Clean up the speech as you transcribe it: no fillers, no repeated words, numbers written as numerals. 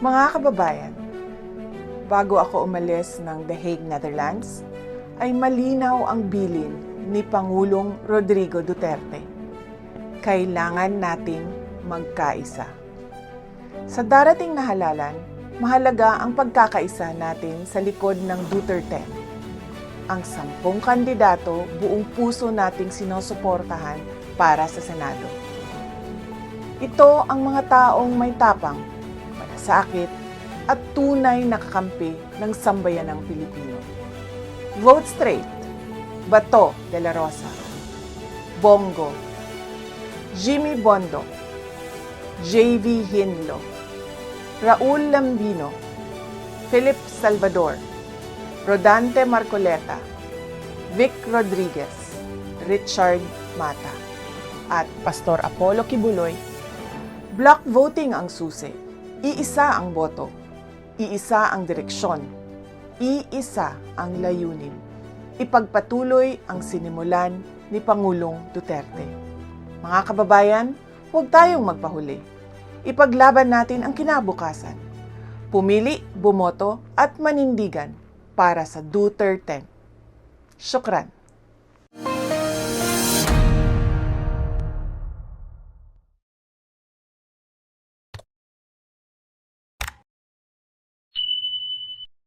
Mga kababayan, bago ako umalis ng The Hague, Netherlands, ay malinaw ang bilin ni Pangulong Rodrigo Duterte. Kailangan nating magkaisa. Sa darating na halalan, mahalaga ang pagkakaisa natin sa likod ng Duterte. Ang 10 kandidato buong puso nating sinusuportahan para sa Senado. Ito ang mga taong may tapang, malasakit, at tunay na kakampi ng sambayanang Pilipino. Vote straight, Bato de la Rosa, Bongo, Jimmy Bondo, JV Hinlo, Raul Lambino, Philip Salvador, Rodante Marcoleta, Vic Rodriguez, Richard Mata, at Pastor Apollo Kibuloy. Block voting ang susi. Iisa ang boto. Iisa ang direksyon. Iisa ang layunin. Ipagpatuloy ang sinimulan ni Pangulong Duterte. Mga kababayan, huwag tayong magpahuli. Ipaglaban natin ang kinabukasan. Pumili, bumoto at manindigan para sa Duterte. Syukran.